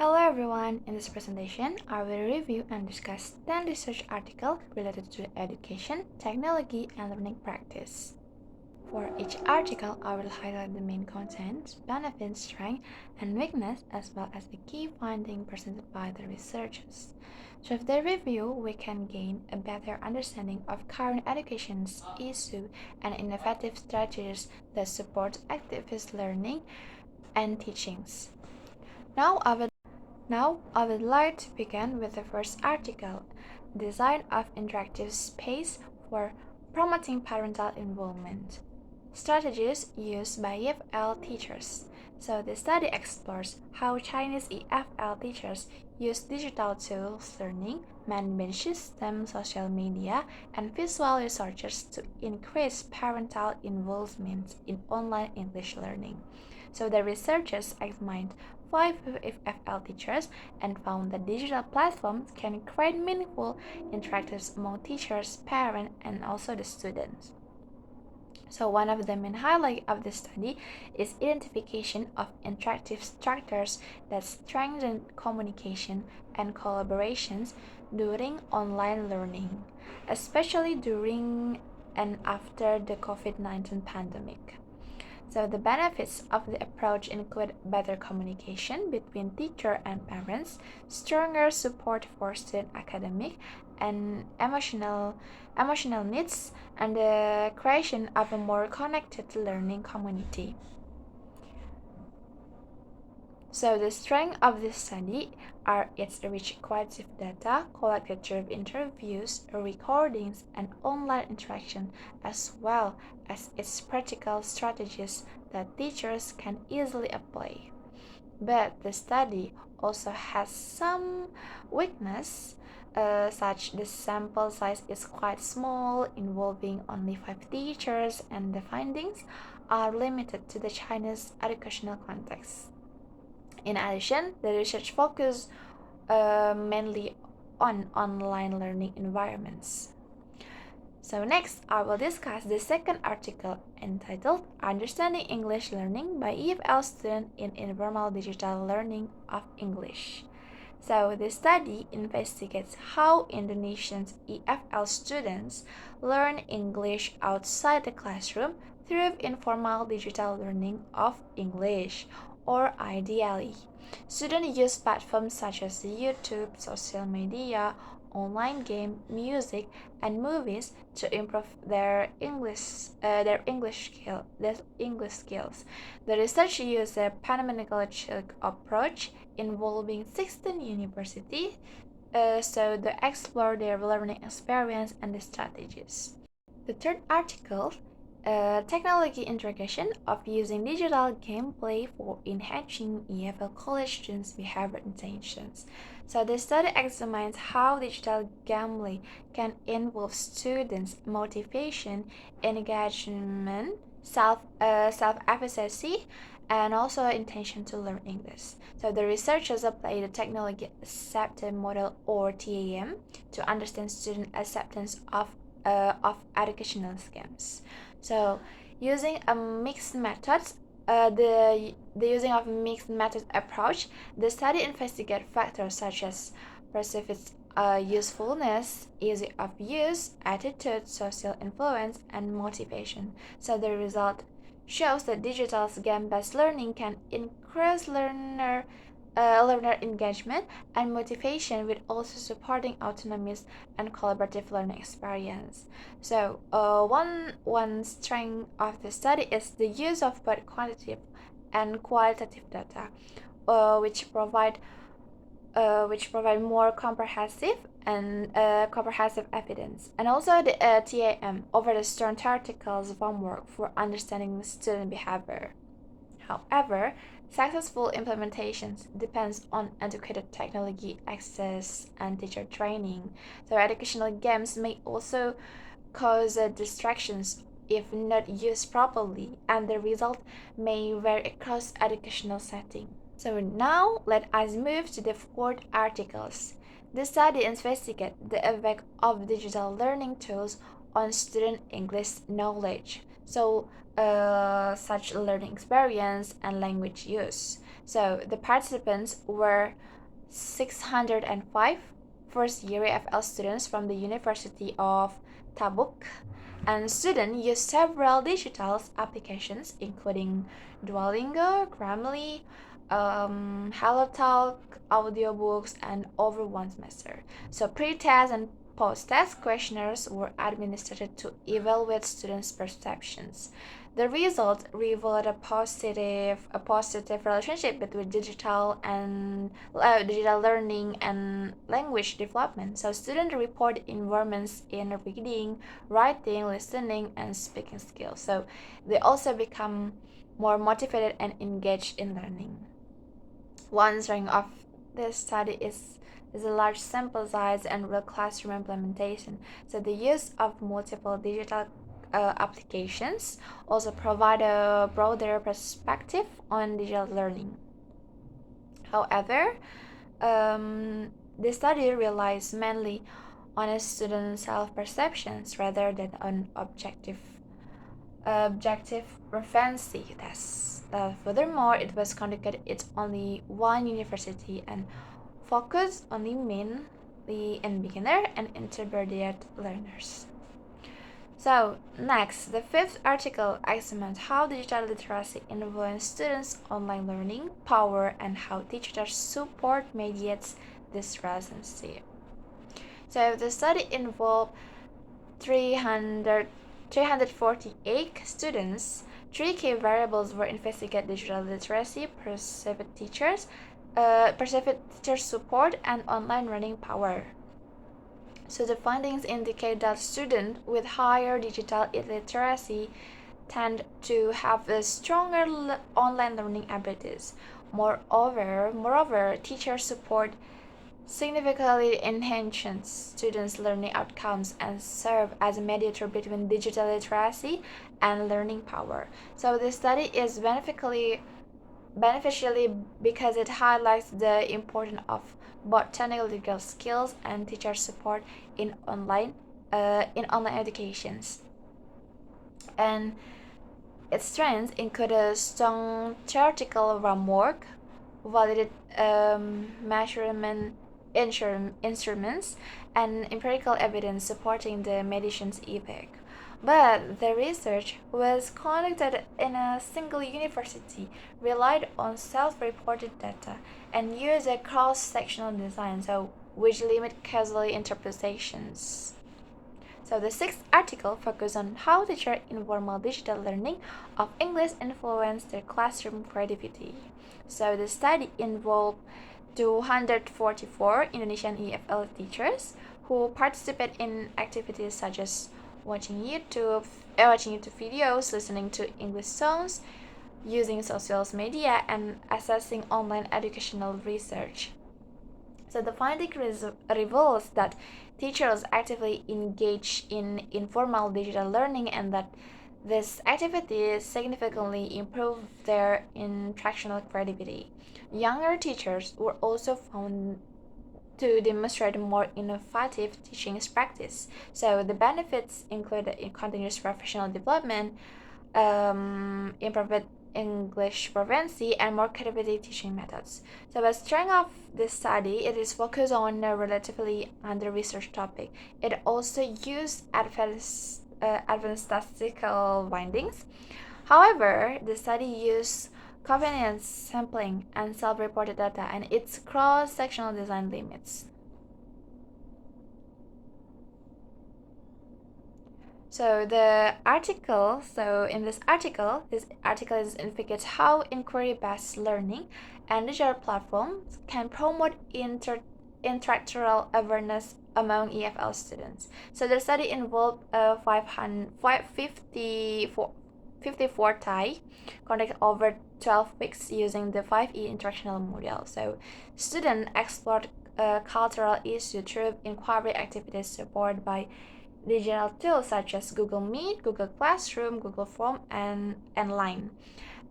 Hello everyone, in this presentation, I will review and discuss 10 research articles related to education, technology, and learning practice. For each article, I will highlight the main content, benefits, strength, and weakness, as well as the key findings presented by the researchers. So with the review, we can gain a better understanding of current education's issue and innovative strategies that support activist learning and teachings. Now I would like to begin with the first article, Design of Interactive Space for Promoting Parental Involvement. Strategies used by EFL teachers. So the study explores how Chinese EFL teachers use digital tools, learning, management systems, social media, and visual resources to increase parental involvement in online English learning. So the researchers examined 5 EFL teachers and found that digital platforms can create meaningful interactions among teachers, parents, and also the students. So one of the main highlights of the study is identification of interactive structures that strengthen communication and collaborations during online learning, especially during and after the COVID-19 pandemic. So the benefits of the approach include better communication between teacher and parents, stronger support for student academic and emotional needs, and the creation of a more connected learning community. So the strength of this study are its rich qualitative data collected through interviews, recordings, and online interaction, as well as its practical strategies that teachers can easily apply. But the study also has some weakness, such the sample size is quite small, involving only 5 teachers, and the findings are limited to the Chinese educational context. In addition, the research focused mainly on online learning environments. So next, I will discuss the second article entitled Understanding English Learning by EFL Student in Informal Digital Learning of English. So the study investigates how Indonesian EFL students learn English outside the classroom through informal digital learning of English, or ideally. Students use platforms such as YouTube, social media, online game, music, and movies to improve their English skills. The research used a pedagogical approach involving 16 universities, so they explore their learning experience and the strategies. The third article, technology integration of using digital gameplay for enhancing EFL college students' behavior intentions. So the study examines how digital gameplay can involve students' motivation, engagement, self-efficacy, and also intention to learn English. So the researchers applied the technology acceptance model, or TAM, to understand student acceptance of educational schemes. So using a mixed methods, the using of mixed method approach, the study investigate factors such as perceived usefulness, ease of use, attitude, social influence, and motivation. So the result shows that digital game-based learning can increase learner engagement and motivation, with also supporting autonomous and collaborative learning experience. So one strength of the study is the use of both quantitative and qualitative data, which provide more comprehensive evidence, and also the TAM over the strong articles framework for understanding student behavior. However, successful implementations depends on educated technology access and teacher training. So educational games may also cause distractions if not used properly, and the result may vary across educational settings. So now let us move to the fourth articles. The study investigates the effect of digital learning tools on student English knowledge. so such learning experience and language use. So the participants were 605 first-year EFL students from the University of Tabuk, and students used several digital applications including Duolingo, Grammarly, HelloTalk, audiobooks, and over one semester. So pre-test and post-test questionnaires were administered to evaluate students' perceptions. The results revealed a positive relationship between digital learning and language development. So students report improvements in reading, writing, listening, and speaking skills. So they also become more motivated and engaged in learning. One strength of this study is a large sample size and real classroom implementation. So the use of multiple digital applications also provide a broader perspective on digital learning. However, the study relies mainly on a student's self-perceptions rather than on objective referency tests. Furthermore, it was conducted at only one university and focused only mainly on beginner and intermediate learners. So, next, the fifth article examines how digital literacy influences students' online learning power and how teachers support mediates this relationship. So, the study involved 348 students. Three key variables were investigated: digital literacy, perceived teacher support, and online learning power. So the findings indicate that students with higher digital literacy tend to have a stronger online learning abilities. Moreover, teacher support significantly enhances students' learning outcomes and serve as a mediator between digital literacy and learning power. So the study is beneficially because it highlights the importance of both technical skills and teacher support in online educations. And its strengths include a strong theoretical framework, validated measurement instruments, and empirical evidence supporting the medication's effect. But the research was conducted in a single university, relied on self-reported data, and used a cross-sectional design, so which limit causal interpretations. So the sixth article focuses on how teacher informal digital learning of English influence their classroom creativity. So the study involved 244 Indonesian EFL teachers who participate in activities such as watching YouTube videos, listening to English songs, using social media, and assessing online educational research. So the finding reveals that teachers actively engage in informal digital learning and that these activities significantly improve their instructional credibility. Younger teachers were also found to demonstrate more innovative teaching practice. So the benefits include continuous professional development, improved English fluency, and more creative teaching methods. So the strength of this study, it is focused on a relatively under-researched topic. It also used advanced statistical findings. However, the study used covariance sampling and self-reported data and its cross-sectional design limits. So in this article is investigates how inquiry-based learning and digital platforms can promote intellectual awareness among EFL students. So the study involved 54 TAI conducted over 12 weeks using the 5E instructional model. So students explored cultural issues through inquiry activities supported by digital tools such as Google Meet, Google Classroom, Google Form, and Line.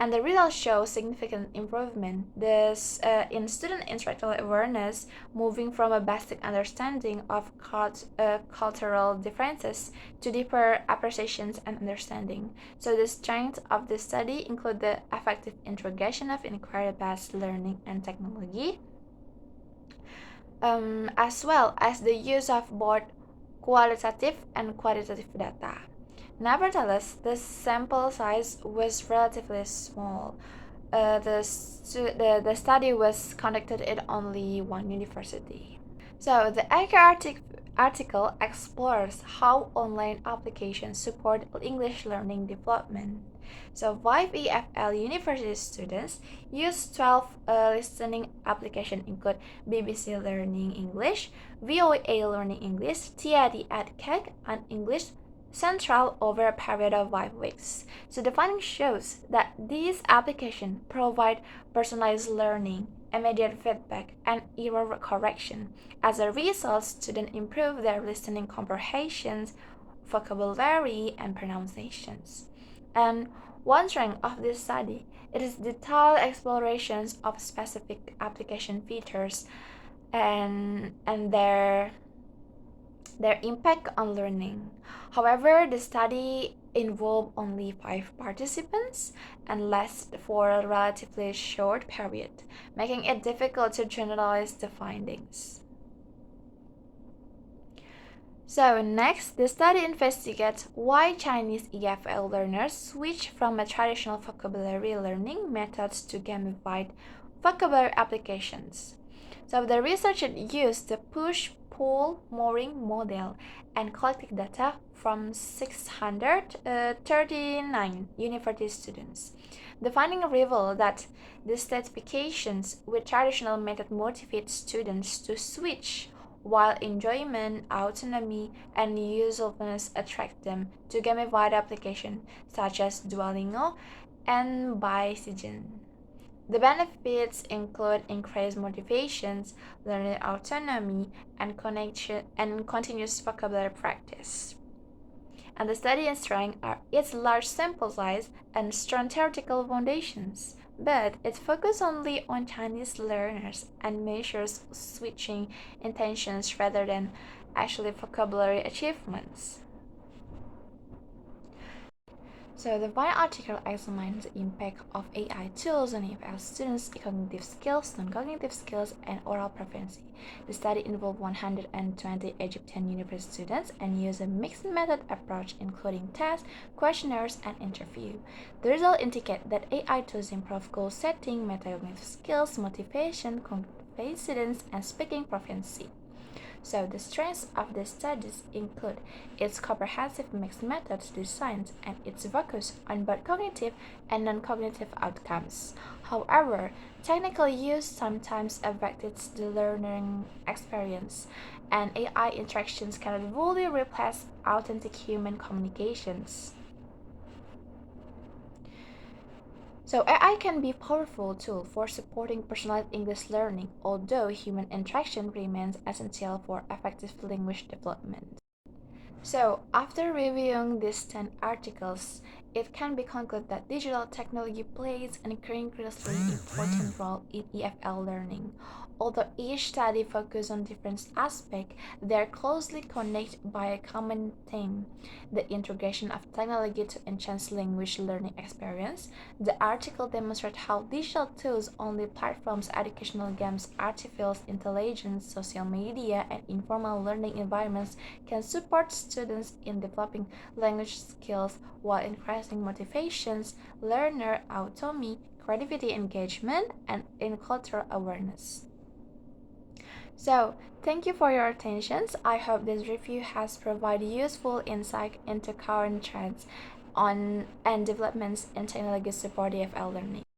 and the results show significant improvement in student intellectual awareness, moving from a basic understanding of cultural differences to deeper appreciations and understanding. So the strengths of this study include the effective integration of inquiry-based learning and technology, as well as the use of both qualitative and quantitative data. Nevertheless, the sample size was relatively small. The study was conducted at only one university. So, the article explores how online applications support English learning development. So, 5 EFL University students use 12 listening applications include BBC Learning English, VOA Learning English, TID EdCAG, and English Central over a period of 5 weeks. So the finding shows that these applications provide personalized learning, immediate feedback, and error correction. As a result, students improve their listening comprehensions, vocabulary, and pronunciations. And one strength of this study it is detailed explorations of specific application features and their impact on learning. However, the study involved only 5 participants and lasted for a relatively short period, making it difficult to generalize the findings. So next, the study investigates why Chinese EFL learners switch from a traditional vocabulary learning methods to gamified vocabulary applications. So the researchers used the push-pull mooring model and collected data from 639 university students. The finding revealed that the stratifications with traditional method motivate students to switch while enjoyment, autonomy, and usefulness attract them to gamified applications such as Duolingo and Byju's. The benefits include increased motivations, learning autonomy, and connection and continuous vocabulary practice. And the study's strength are its large sample size and strong theoretical foundations, but it focuses only on Chinese learners and measures switching intentions rather than actually vocabulary achievements. So the Vine article examines the impact of AI tools on EFL students' cognitive skills, non-cognitive skills, and oral proficiency. The study involved 120 Egyptian university students and used a mixed method approach including tests, questionnaires, and interview. The results indicate that AI tools improve goal setting, metacognitive skills, motivation, confidence, and speaking proficiency. So the strengths of the studies include its comprehensive mixed methods design and its focus on both cognitive and non-cognitive outcomes. However, technical use sometimes affects the learning experience, and AI interactions cannot fully replace authentic human communications. So AI can be a powerful tool for supporting personalized English learning, although human interaction remains essential for effective language development. So, after reviewing these 10 articles, it can be concluded that digital technology plays an increasingly important role in EFL learning. Although each study focuses on different aspects, they are closely connected by a common theme: the integration of technology to enhance language learning experience. The article demonstrates how digital tools, online platforms, educational games, artificial intelligence, social media, and informal learning environments can support students in developing language skills while increasing motivations, learner autonomy, creativity engagement, and in cultural awareness. So, thank you for your attention. I hope this review has provided useful insight into current trends on and developments in technology support EFL learning.